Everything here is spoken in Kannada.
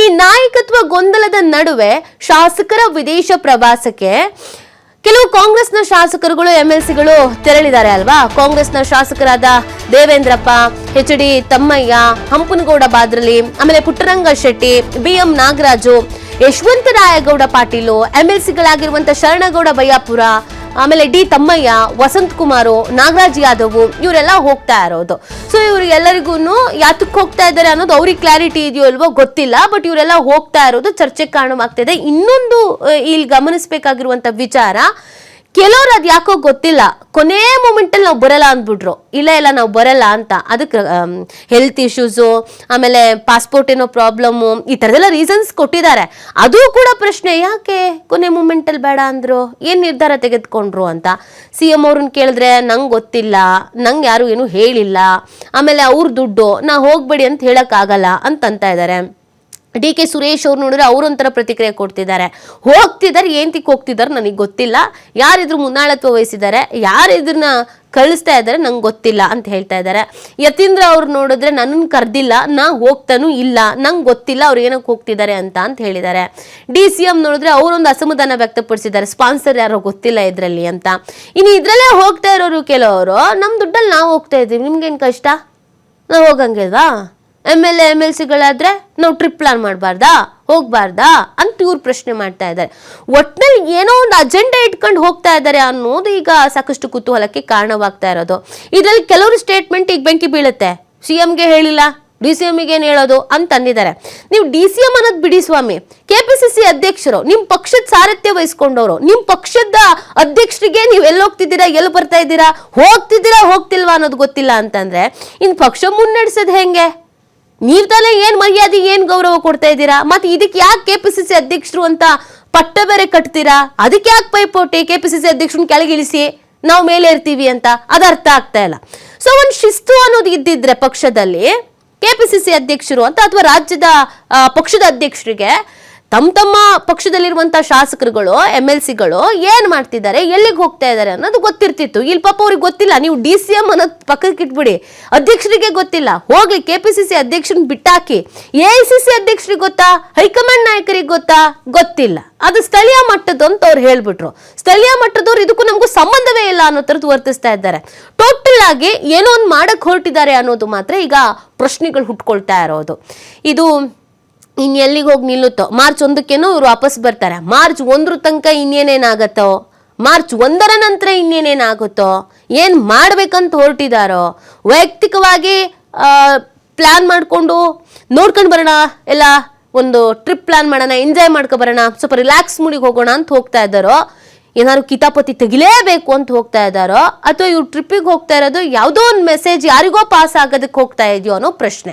ಈ ನಾಯಕತ್ವ ಗೊಂದಲದ ನಡುವೆ ಶಾಸಕರ ವಿದೇಶ ಪ್ರವಾಸಕ್ಕೆ ಕೆಲವು ಕಾಂಗ್ರೆಸ್ನ ಶಾಸಕರುಗಳು ಎಂಎಲ್ಸಿಗಳು ತೆರಳಿದ್ದಾರೆ ಅಲ್ವಾ. ಕಾಂಗ್ರೆಸ್ನ ಶಾಸಕರಾದ ದೇವೇಂದ್ರಪ್ಪ, ಎಚ್.ಡಿ. ತಮ್ಮಯ್ಯ, ಹಂಪನಗೌಡ ಬಾದ್ರಲಿ, ಆಮೇಲೆ ಪುಟ್ಟರಂಗ ಶೆಟ್ಟಿ, BM ನಾಗರಾಜು, ಯಶವಂತರಾಯಗೌಡ ಪಾಟೀಲು, ಎಂಎಲ್ಸಿಗಳಾಗಿರುವಂತ ಶರಣಗೌಡ ಬಯ್ಯಾಪುರ, ಆಮೇಲೆ ಡಿ ತಮ್ಮಯ್ಯ, ವಸಂತ್ ಕುಮಾರು, ನಾಗರಾಜ್ ಯಾದವ್ ಇವರೆಲ್ಲ ಹೋಗ್ತಾ ಇರೋದು. ಸೊ ಇವ್ರು ಎಲ್ಲರಿಗೂ ಯಾತಕ್ಕೆ ಹೋಗ್ತಾ ಇದ್ದಾರೆ ಅನ್ನೋದು ಅವ್ರಿಗೆ ಕ್ಲಾರಿಟಿ ಇದೆಯೋ ಅಲ್ವೋ ಗೊತ್ತಿಲ್ಲ. ಬಟ್ ಇವರೆಲ್ಲ ಹೋಗ್ತಾ ಇರೋದು ಚರ್ಚೆಗೆ ಕಾರಣವಾಗ್ತಿದೆ. ಇನ್ನೊಂದು ಇಲ್ಲಿ ಗಮನಿಸಬೇಕಾಗಿರುವಂತ ವಿಚಾರ, ಕೆಲವ್ರು ಅದ್ ಯಾಕೋ ಗೊತ್ತಿಲ್ಲ, ಕೊನೆ ಮೂಮೆಂಟ್ ಅಲ್ಲಿ ನಾವು ಬರಲ್ಲ ಅಂದ್ಬಿಟ್ರು. ಇಲ್ಲ ನಾವು ಬರಲ್ಲ ಅಂತ. ಅದಕ್ಕೆ ಹೆಲ್ತ್ ಇಶ್ಯೂಸು, ಆಮೇಲೆ ಪಾಸ್ಪೋರ್ಟ್ ಏನೋ ಪ್ರಾಬ್ಲಮ್ಮು, ಈ ಥರದೆಲ್ಲ ರೀಸನ್ಸ್ ಕೊಟ್ಟಿದ್ದಾರೆ. ಅದು ಕೂಡ ಪ್ರಶ್ನೆ, ಯಾಕೆ ಕೊನೆ ಮೂಮೆಂಟ್ ಅಲ್ಲಿ ಬೇಡ ಅಂದ್ರು, ಏನ್ ನಿರ್ಧಾರ ತೆಗೆದುಕೊಂಡ್ರು ಅಂತ. CM ಅವ್ರನ್ನ ಕೇಳಿದ್ರೆ ನಂಗೆ ಗೊತ್ತಿಲ್ಲ, ನಂಗೆ ಯಾರು ಏನು ಹೇಳಿಲ್ಲ, ಆಮೇಲೆ ಅವ್ರ ದುಡ್ಡು, ನಾ ಹೋಗ್ಬೇಡಿ ಅಂತ ಹೇಳಕ್ ಆಗಲ್ಲ ಅಂತ ಇದ್ದಾರೆ. DK ಸುರೇಶ್ ಅವ್ರು ನೋಡಿದ್ರೆ ಅವರೊಂಥರ ಪ್ರತಿಕ್ರಿಯೆ ಕೊಡ್ತಿದ್ದಾರೆ. ಹೋಗ್ತಿದ್ದಾರೆ, ಏಂತಿಕ್ ಹೋಗ್ತಿದ್ದಾರೆ ನನಗೆ ಗೊತ್ತಿಲ್ಲ, ಯಾರಿದ್ರು ಮುನ್ನಾಳತ್ವ ವಹಿಸಿದ್ದಾರೆ, ಯಾರು ಇದನ್ನ ಕಳಿಸ್ತಾ ಇದ್ದಾರೆ ನಂಗೆ ಗೊತ್ತಿಲ್ಲ ಅಂತ ಹೇಳ್ತಾ ಇದ್ದಾರೆ. ಯತೀಂದ್ರ ಅವ್ರು ನೋಡಿದ್ರೆ ನನ್ನನ್ನು ಕರೆದಿಲ್ಲ, ನಾ ಹೋಗ್ತಾನೂ ಇಲ್ಲ, ನಂಗೆ ಗೊತ್ತಿಲ್ಲ ಅವ್ರು ಏನಕ್ಕೆ ಹೋಗ್ತಿದ್ದಾರೆ ಅಂತ ಹೇಳಿದ್ದಾರೆ. DCM ನೋಡಿದ್ರೆ ಅವರೊಂದು ಅಸಮಾಧಾನ ವ್ಯಕ್ತಪಡಿಸಿದ್ದಾರೆ, ಸ್ಪಾನ್ಸರ್ ಯಾರೋ ಗೊತ್ತಿಲ್ಲ ಇದ್ರಲ್ಲಿ ಅಂತ. ಇನ್ನು ಇದ್ರಲ್ಲೇ ಹೋಗ್ತಾ ಇರೋರು ಕೆಲವರು, ನಮ್ಮ ದುಡ್ಡಲ್ಲಿ ನಾವು ಹೋಗ್ತಾ ಇದ್ದೀವಿ, ನಿಮ್ಗೇನು ಕಷ್ಟ, ನಾವು ಹೋಗಂಗಿಲ್ವಾ, MLCಗಳಾದ್ರೆ ನಾವು ಟ್ರಿಪ್ ಪ್ಲಾನ್ ಮಾಡಬಾರ್ದಾ, ಹೋಗ್ಬಾರ್ದಾ ಅಂತ ಇವ್ರು ಪ್ರಶ್ನೆ ಮಾಡ್ತಾ ಇದ್ದಾರೆ. ಒಟ್ನಲ್ಲಿ ಏನೋ ಒಂದು ಅಜೆಂಡಾ ಇಟ್ಕೊಂಡು ಹೋಗ್ತಾ ಇದ್ದಾರೆ ಅನ್ನೋದು ಈಗ ಸಾಕಷ್ಟು ಕುತೂಹಲಕ್ಕೆ ಕಾರಣವಾಗ್ತಾ ಇರೋದು. ಇದರಲ್ಲಿ ಕೆಲವರು ಸ್ಟೇಟ್ಮೆಂಟ್ ಈಗ ಬೆಂಕಿ ಬೀಳುತ್ತೆ, CMಗೆ ಹೇಳಿಲ್ಲ, DCMಗೆ ಏನ್ ಹೇಳೋದು ಅಂತ ಅಂದಿದ್ದಾರೆ. ನೀವು DCM ಅನ್ನೋದು ಬಿಡಿ ಸ್ವಾಮಿ, KPCC ಅಧ್ಯಕ್ಷರು, ನಿಮ್ ಪಕ್ಷದ ಸಾರಥ್ಯ ವಹಿಸ್ಕೊಂಡವರು, ನಿಮ್ ಪಕ್ಷದ ಅಧ್ಯಕ್ಷರಿಗೆ ನೀವು ಎಲ್ಲಿ ಹೋಗ್ತಿದ್ದೀರಾ, ಎಲ್ಲಿ ಬರ್ತಾ ಇದ್ದೀರಾ, ಹೋಗ್ತಿಲ್ವಾ ಅನ್ನೋದು ಗೊತ್ತಿಲ್ಲ ಅಂತಂದ್ರೆ ಇನ್ ಪಕ್ಷ ಮುನ್ನಡೆಸೋದು ಹೆಂಗೆ? ನೀವ್ ತಾನೇ ಏನ್ ಮರ್ಯಾದೆ, ಏನ್ ಗೌರವ ಕೊಡ್ತಾ ಇದ್ದೀರಾ? ಮತ್ತೆ ಇದಕ್ಕೆ ಯಾಕೆ KPCC ಅಧ್ಯಕ್ಷರು ಅಂತ ಪಟ್ಟ ಬೇರೆ ಕಟ್ತೀರಾ? ಅದಕ್ಕೆ ಯಾಕೆ ಪೈಪೋಟಿ, KPCC ಅಧ್ಯಕ್ಷರನ್ನ ಕೆಳಗಿಳಿಸಿ ನಾವು ಮೇಲೆ ಇರ್ತೀವಿ ಅಂತ? ಅದು ಅರ್ಥ ಆಗ್ತಾ ಇಲ್ಲ. ಸೊ ಒಂದು ಶಿಸ್ತು ಅನ್ನೋದು ಇದ್ದಿದ್ರೆ ಪಕ್ಷದಲ್ಲಿ, KPCC ಅಧ್ಯಕ್ಷರು ಅಂತ ಅಥವಾ ರಾಜ್ಯದ ಪಕ್ಷದ ಅಧ್ಯಕ್ಷರಿಗೆ ತಮ್ಮ ಪಕ್ಷದಲ್ಲಿರುವಂತಹ ಶಾಸಕರುಗಳು, MLCಗಳು ಏನ್ ಮಾಡ್ತಿದ್ದಾರೆ, ಎಲ್ಲಿಗೆ ಹೋಗ್ತಾ ಇದ್ದಾರೆ ಅನ್ನೋದು ಗೊತ್ತಿರ್ತಿತ್ತು. ಇಲ್ಲಿ ಪಾಪ ಅವ್ರಿಗೆ ಗೊತ್ತಿಲ್ಲ. ನೀವು DCM ಅನ್ನೋದು ಪಕ್ಕಕ್ಕೆ ಇಟ್ಬಿಡಿ, ಅಧ್ಯಕ್ಷರಿಗೆ ಗೊತ್ತಿಲ್ಲ, ಹೋಗ್ಲಿ KPCC ಅಧ್ಯಕ್ಷರನ್ನ ಬಿಟ್ಟಾಕಿ, AICC ಅಧ್ಯಕ್ಷರಿಗೆ ಗೊತ್ತಾ, ಹೈಕಮಾಂಡ್ ನಾಯಕರಿಗೆ ಗೊತ್ತಿಲ್ಲ. ಅದು ಸ್ಥಳೀಯ ಮಟ್ಟದ್ದು ಅಂತ ಅವ್ರು ಹೇಳ್ಬಿಟ್ರು. ಸ್ಥಳೀಯ ಮಟ್ಟದವ್ರು ಇದಕ್ಕೂ ನಮಗೂ ಸಂಬಂಧವೇ ಇಲ್ಲ ಅನ್ನೋ ತರದ್ದು ವರ್ತಿಸ್ತಾ ಇದ್ದಾರೆ. ಟೋಟಲ್ ಆಗಿ ಏನೋ ಒಂದು ಮಾಡಕ್ ಹೊರಟಿದ್ದಾರೆ ಅನ್ನೋದು ಮಾತ್ರ ಈಗ ಪ್ರಶ್ನೆಗಳು ಹುಟ್ಕೊಳ್ತಾ ಇರೋದು. ಇದು ಎಲ್ಲಿಗೆ ಹೋಗಿ ನಿಲ್ಲುತ್ತೋ, ಮಾರ್ಚ್ 1 ಇವ್ರು ವಾಪಸ್ ಬರ್ತಾರೆ. ಮಾರ್ಚ್ 1 ತನಕ ಇನ್ನೇನೇನಾಗತ್ತೋ, ಮಾರ್ಚ್ 1 ನಂತರ ಇನ್ನೇನೇನಾಗುತ್ತೋ, ಏನ್ ಮಾಡ್ಬೇಕಂತ ಹೊರಟಿದಾರೋ, ವೈಯಕ್ತಿಕವಾಗಿ ಪ್ಲಾನ್ ಮಾಡ್ಕೊಂಡು ನೋಡ್ಕೊಂಡು ಬರೋಣ, ಎಲ್ಲ ಒಂದು ಟ್ರಿಪ್ ಪ್ಲಾನ್ ಮಾಡೋಣ, ಎಂಜಾಯ್ ಮಾಡ್ಕೊ ಬರೋಣ, ಸ್ವಲ್ಪ ರಿಲ್ಯಾಕ್ಸ್ ಮೂಡಿಗೆ ಹೋಗೋಣ ಅಂತ ಹೋಗ್ತಾ ಇದ್ದಾರೋ, ಏನಾದ್ರು ಕಿತಾಪತಿ ತೆಗಿಲೇಬೇಕು ಅಂತ ಹೋಗ್ತಾ ಇದ್ದಾರೋ, ಅಥವಾ ಇವ್ರು ಟ್ರಿಪ್ಪಿಗೆ ಹೋಗ್ತಾ ಇರೋದು ಯಾವುದೋ ಒಂದು ಮೆಸೇಜ್ ಯಾರಿಗೋ ಪಾಸ್ ಆಗೋದಕ್ಕೆ ಹೋಗ್ತಾ ಇದೆಯೋ ಅನ್ನೋ ಪ್ರಶ್ನೆ.